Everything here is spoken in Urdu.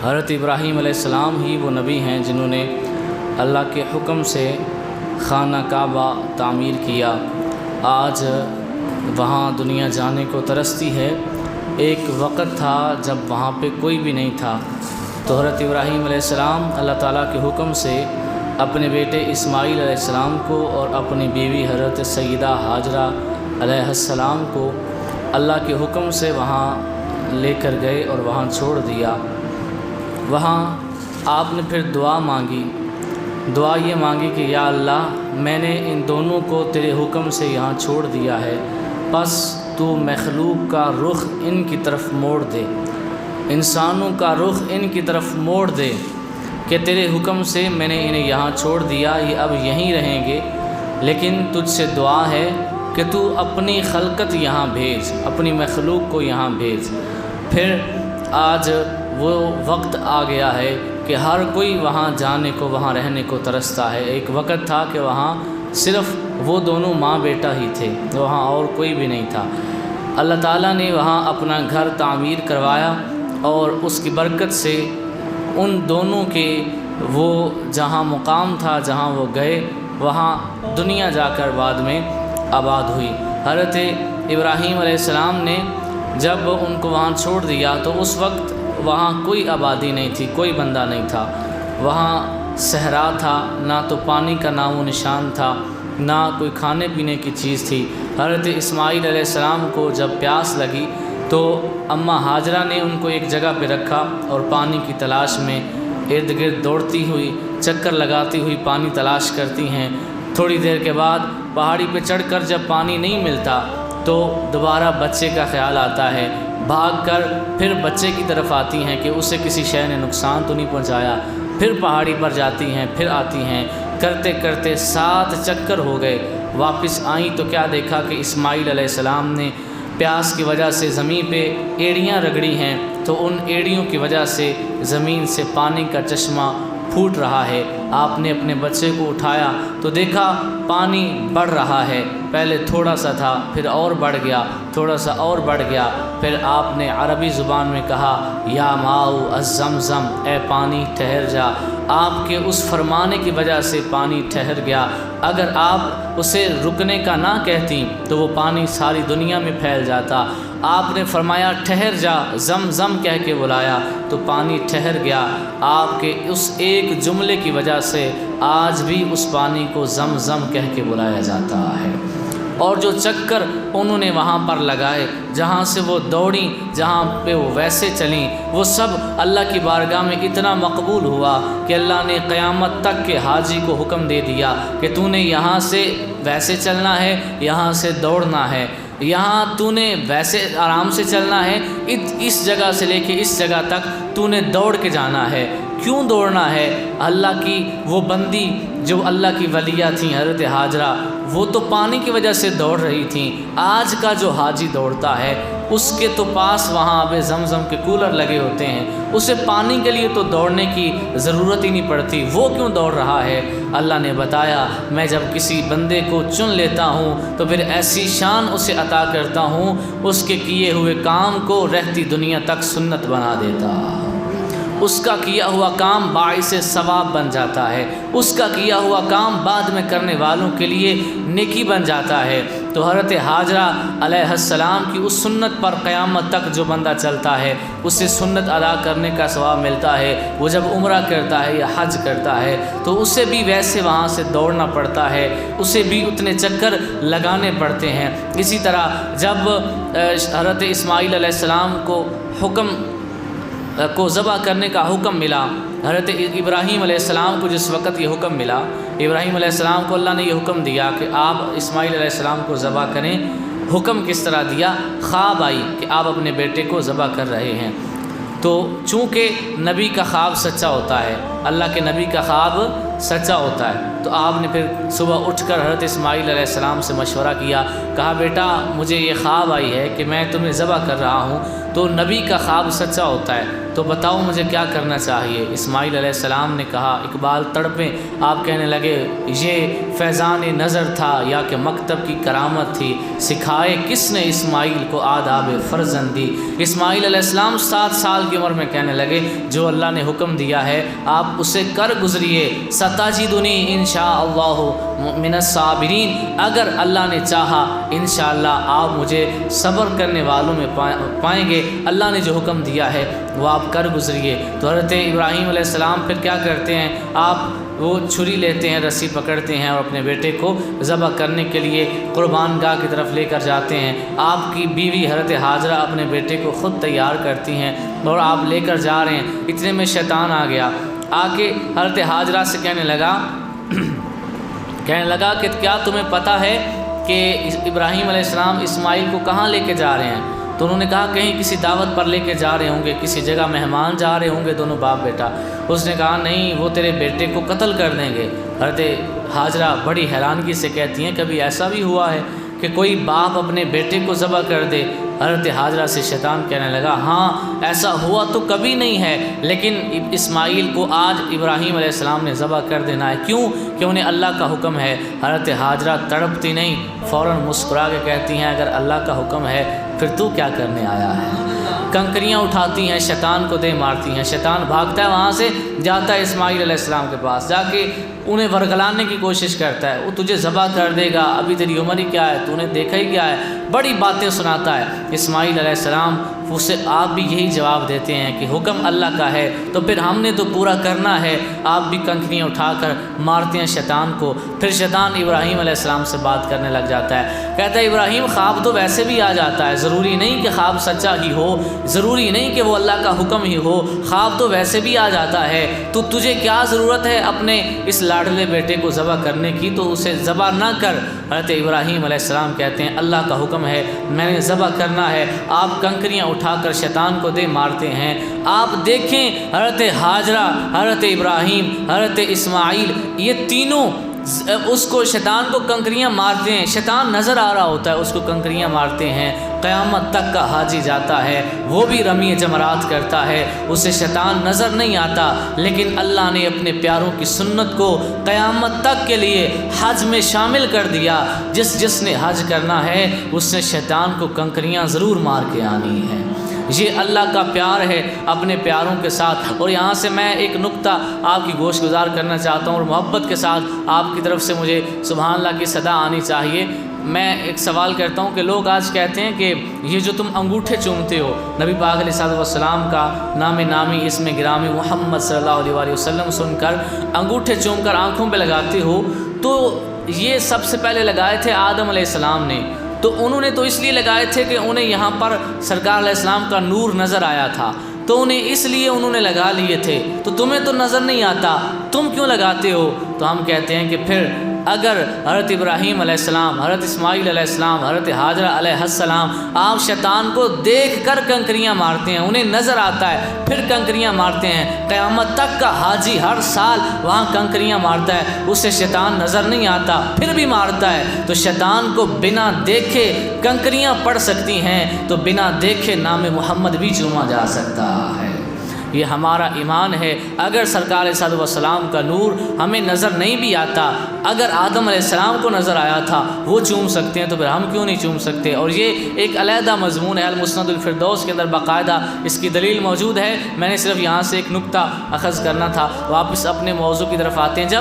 حضرت ابراہیم علیہ السلام ہی وہ نبی ہیں جنہوں نے اللہ کے حکم سے خانہ کعبہ تعمیر کیا۔ آج وہاں دنیا جانے کو ترستی ہے۔ ایک وقت تھا جب وہاں پہ کوئی بھی نہیں تھا، تو حضرت ابراہیم علیہ السلام اللہ تعالیٰ کے حکم سے اپنے بیٹے اسماعیل علیہ السلام کو اور اپنی بیوی حضرت سیدہ ہاجرہ علیہ السلام کو اللہ کے حکم سے وہاں لے کر گئے اور وہاں چھوڑ دیا۔ وہاں آپ نے پھر دعا مانگی۔ دعا یہ مانگی کہ یا اللہ، میں نے ان دونوں کو تیرے حکم سے یہاں چھوڑ دیا ہے، پس تو مخلوق کا رخ ان کی طرف موڑ دے، انسانوں کا رخ ان کی طرف موڑ دے کہ تیرے حکم سے میں نے انہیں یہاں چھوڑ دیا، یہ اب یہیں رہیں گے، لیکن تجھ سے دعا ہے کہ تو اپنی خلقت یہاں بھیج، اپنی مخلوق کو یہاں بھیج۔ پھر آج وہ وقت آ گیا ہے کہ ہر کوئی وہاں جانے کو، وہاں رہنے کو ترستا ہے۔ ایک وقت تھا کہ وہاں صرف وہ دونوں ماں بیٹا ہی تھے، وہاں اور کوئی بھی نہیں تھا۔ اللہ تعالیٰ نے وہاں اپنا گھر تعمیر کروایا اور اس کی برکت سے ان دونوں کے وہ جہاں مقام تھا، جہاں وہ گئے، وہاں دنیا جا کر بعد میں آباد ہوئی۔ حضرت ابراہیم علیہ السلام نے جب ان کو وہاں چھوڑ دیا تو اس وقت وہاں کوئی آبادی نہیں تھی، کوئی بندہ نہیں تھا، وہاں صحرا تھا، نہ تو پانی کا نام و نشان تھا، نہ کوئی کھانے پینے کی چیز تھی۔ حضرت اسماعیل علیہ السلام کو جب پیاس لگی تو اماں ہاجرہ نے ان کو ایک جگہ پہ رکھا اور پانی کی تلاش میں ارد گرد دوڑتی ہوئی، چکر لگاتی ہوئی پانی تلاش کرتی ہیں۔ تھوڑی دیر کے بعد پہاڑی پہ چڑھ کر جب پانی نہیں ملتا تو دوبارہ بچے کا خیال آتا ہے، بھاگ کر پھر بچے کی طرف آتی ہیں کہ اسے کسی شے نے نقصان تو نہیں پہنچایا۔ پھر پہاڑی پر جاتی ہیں، پھر آتی ہیں، کرتے کرتے 7 چکر ہو گئے۔ واپس آئیں تو کیا دیکھا کہ اسماعیل علیہ السلام نے پیاس کی وجہ سے زمین پہ ایڑیاں رگڑی ہیں، تو ان ایڑیوں کی وجہ سے زمین سے پانی کا چشمہ پھوٹ رہا ہے۔ آپ نے اپنے بچے کو اٹھایا تو دیکھا پانی بڑھ رہا ہے، پہلے تھوڑا سا تھا، پھر اور بڑھ گیا، تھوڑا سا اور بڑھ گیا۔ پھر آپ نے عربی زبان میں کہا یا ماؤ الزمزم، اے پانی ٹھہر جا۔ آپ کے اس فرمانے کی وجہ سے پانی ٹھہر گیا۔ اگر آپ اسے رکنے کا نہ کہتی تو وہ پانی ساری دنیا میں پھیل جاتا۔ آپ نے فرمایا ٹھہر جا، زم زم کہہ کے بلایا تو پانی ٹھہر گیا۔ آپ کے اس ایک جملے کی وجہ سے آج بھی اس پانی کو زم زم کہہ کے بلایا جاتا ہے۔ اور جو چکر انہوں نے وہاں پر لگائے، جہاں سے وہ دوڑیں، جہاں پہ وہ ویسے چلیں، وہ سب اللہ کی بارگاہ میں اتنا مقبول ہوا کہ اللہ نے قیامت تک کے حاجی کو حکم دے دیا کہ تو نے یہاں سے ویسے چلنا ہے، یہاں سے دوڑنا ہے، یہاں تو نے ویسے آرام سے چلنا ہے، اس جگہ سے لے کے اس جگہ تک تو نے دوڑ کے جانا ہے۔ کیوں دوڑنا ہے؟ اللہ کی وہ بندی جو اللہ کی ولیہ تھیں حضرت ہاجرہ، وہ تو پانی کی وجہ سے دوڑ رہی تھیں۔ آج کا جو حاجی دوڑتا ہے اس کے تو پاس وہاں آب زمزم کے کولر لگے ہوتے ہیں، اسے پانی کے لیے تو دوڑنے کی ضرورت ہی نہیں پڑتی، وہ کیوں دوڑ رہا ہے؟ اللہ نے بتایا میں جب کسی بندے کو چن لیتا ہوں تو پھر ایسی شان اسے عطا کرتا ہوں، اس کے کیے ہوئے کام کو رہتی دنیا تک سنت بنا دیتا، اس کا کیا ہوا کام باعث ثواب بن جاتا ہے، اس کا کیا ہوا کام بعد میں کرنے والوں کے لیے نیکی بن جاتا ہے۔ تو حضرت ہاجرہ علیہ السلام کی اس سنت پر قیامت تک جو بندہ چلتا ہے اسے سنت ادا کرنے کا ثواب ملتا ہے۔ وہ جب عمرہ کرتا ہے یا حج کرتا ہے تو اسے بھی ویسے وہاں سے دوڑنا پڑتا ہے، اسے بھی اتنے چکر لگانے پڑتے ہیں۔ اسی طرح جب حضرت اسماعیل علیہ السلام کو ذبح کرنے کا حکم ملا، حضرت ابراہیم علیہ السلام کو جس وقت یہ حکم ملا، ابراہیم علیہ السلام کو اللہ نے یہ حکم دیا کہ آپ اسماعیل علیہ السلام کو ذبح کریں۔ حکم کس طرح دیا؟ خواب آئی کہ آپ اپنے بیٹے کو ذبح کر رہے ہیں، تو چونکہ نبی کا خواب سچا ہوتا ہے، اللہ کے نبی کا خواب سچا ہوتا ہے، تو آپ نے پھر صبح اٹھ کر حضرت اسماعیل علیہ السلام سے مشورہ کیا، کہا بیٹا مجھے یہ خواب آئی ہے کہ میں تمہیں ذبح کر رہا ہوں، تو نبی کا خواب سچا ہوتا ہے، تو بتاؤ مجھے کیا کرنا چاہیے؟ اسماعیل علیہ السلام نے کہا، اقبال تڑپیں، آپ کہنے لگے یہ فیضان نظر تھا یا کہ مکتب کی کرامت تھی، سکھائے کس نے اسماعیل کو آداب فرزندی۔ اسماعیل علیہ السلام 7 سال کی عمر میں کہنے لگے جو اللہ نے حکم دیا ہے آپ اسے کر گزریے، ستجدنی انشاءاللہ من الصابرین، اگر اللہ نے چاہا انشاءاللہ آپ مجھے صبر کرنے والوں میں پائیں گے، اللہ نے جو حکم دیا ہے وہ آپ کر گزریے۔ تو حضرت ابراہیم علیہ السلام پھر کیا کرتے ہیں، آپ وہ چھری لیتے ہیں، رسی پکڑتے ہیں اور اپنے بیٹے کو ذبح کرنے کے لیے قربان گاہ کی طرف لے کر جاتے ہیں۔ آپ کی بیوی حضرت حاجرہ اپنے بیٹے کو خود تیار کرتی ہیں اور آپ لے کر جا رہے ہیں، اتنے میں شیطان آ گیا، آ کے حضرت حاجرہ سے کہنے لگا کہ کیا تمہیں پتہ ہے کہ ابراہیم علیہ السلام اسماعیل کو کہاں لے کے جا رہے ہیں؟ تو انہوں نے کہا کہیں کسی دعوت پر لے کے جا رہے ہوں گے، کسی جگہ مہمان جا رہے ہوں گے دونوں باپ بیٹا۔ اس نے کہا نہیں، وہ تیرے بیٹے کو قتل کر دیں گے۔ حضرت حاجرہ بڑی حیرانگی سے کہتی ہیں کبھی ایسا بھی ہوا ہے کہ کوئی باپ اپنے بیٹے کو ذبح کر دے؟ حضرت حاجرہ سے شیطان کہنے لگا ہاں ایسا ہوا تو کبھی نہیں ہے، لیکن اسماعیل کو آج ابراہیم علیہ السلام نے ذبح کر دینا ہے، کیوں کہ انہیں اللہ کا حکم ہے۔ حضرت حاجرہ تڑپتی نہیں، فوراً مسکرا کے کہتی ہیں اگر اللہ کا حکم ہے پھر تو کیا کرنے آیا ہے؟ کنکریاں اٹھاتی ہیں، شیطان کو دے مارتی ہیں، شیطان بھاگتا ہے، وہاں سے جاتا ہے اسماعیل علیہ السلام کے پاس، جا کے انہیں ورگلانے کی کوشش کرتا ہے، وہ تجھے ذبح کر دے گا، ابھی تیری عمر ہی کیا ہے، تو نے دیکھا ہی کیا ہے، بڑی باتیں سناتا ہے۔ اسماعیل علیہ السلام اسے آپ بھی یہی جواب دیتے ہیں کہ حکم اللہ کا ہے تو پھر ہم نے تو پورا کرنا ہے، آپ بھی کنکریاں اٹھا کر مارتے ہیں شیطان کو۔ پھر شیطان ابراہیم علیہ السلام سے بات کرنے لگ جاتا ہے، کہتا ہے ابراہیم خواب تو ویسے بھی آ جاتا ہے، ضروری نہیں کہ خواب سچا ہی ہو، ضروری نہیں کہ وہ اللہ کا حکم ہی ہو، خواب تو ویسے بھی آ جاتا ہے، تو تجھے کیا ضرورت ہے اپنے اس لاڈلے بیٹے کو ذبح کرنے کی، تو اسے ذبح نہ کر۔ حضرت ابراہیم علیہ السلام کہتے ہیں اللہ کا حکم ہے، میں نے ذبح کرنا ہے، آپ کنکریاں اٹھا کر شیطان کو دے مارتے ہیں۔ آپ دیکھیں حضرت حاجرہ، حضرت ابراہیم، حضرت اسماعیل، یہ تینوں اس کو شیطان کو کنکریاں مارتے ہیں، شیطان نظر آ رہا ہوتا ہے، اس کو کنکریاں مارتے ہیں، قیامت تک کا حاجی جاتا ہے، وہ بھی رمی جمرات کرتا ہے، اسے شیطان نظر نہیں آتا، لیکن اللہ نے اپنے پیاروں کی سنت کو قیامت تک کے لیے حج میں شامل کر دیا، جس نے حج کرنا ہے اس نے شیطان کو کنکریاں ضرور مار کے آنی ہے۔ یہ اللہ کا پیار ہے اپنے پیاروں کے ساتھ۔ اور یہاں سے میں ایک نقطہ آپ کی گوش گزار کرنا چاہتا ہوں، اور محبت کے ساتھ آپ کی طرف سے مجھے سبحان اللہ کی صدا آنی چاہیے۔ میں ایک سوال کرتا ہوں کہ لوگ آج کہتے ہیں کہ یہ جو تم انگوٹھے چومتے ہو، نبی پاک علیہ السلام کا نام نامی اسم گرامی محمد صلی اللہ علیہ وسلم سن کر انگوٹھے چوم کر آنکھوں پہ لگاتے ہو، تو یہ سب سے پہلے لگائے تھے آدم علیہ السلام نے، تو انہوں نے تو اس لیے لگائے تھے کہ انہیں یہاں پر سرکار علیہ السلام کا نور نظر آیا تھا، تو اس لیے انہوں نے لگا لیے تھے، تو تمہیں تو نظر نہیں آتا، تم کیوں لگاتے ہو؟ تو ہم کہتے ہیں کہ پھر اگر حضرت ابراہیم علیہ السلام، حضرت اسماعیل علیہ السلام، حضرت حاجرہ علیہ السلام آپ شیطان کو دیکھ کر کنکریاں مارتے ہیں، انہیں نظر آتا ہے پھر کنکریاں مارتے ہیں، قیامت تک کا حاجی ہر سال وہاں کنکریاں مارتا ہے، اسے شیطان نظر نہیں آتا پھر بھی مارتا ہے، تو شیطان کو بنا دیکھے کنکریاں پڑ سکتی ہیں، تو بنا دیکھے نام محمد بھی چوما جا سکتا ہے۔ یہ ہمارا ایمان ہے۔ اگر سرکار علیہ السلام کا نور ہمیں نظر نہیں بھی آتا، اگر آدم علیہ السلام کو نظر آیا تھا وہ چوم سکتے ہیں، تو پھر ہم کیوں نہیں چوم سکتے؟ اور یہ ایک علیحدہ مضمون ہے، المسند الفردوس کے اندر باقاعدہ اس کی دلیل موجود ہے۔ میں نے صرف یہاں سے ایک نقطہ اخذ کرنا تھا، واپس اپنے موضوع کی طرف آتے ہیں۔ جب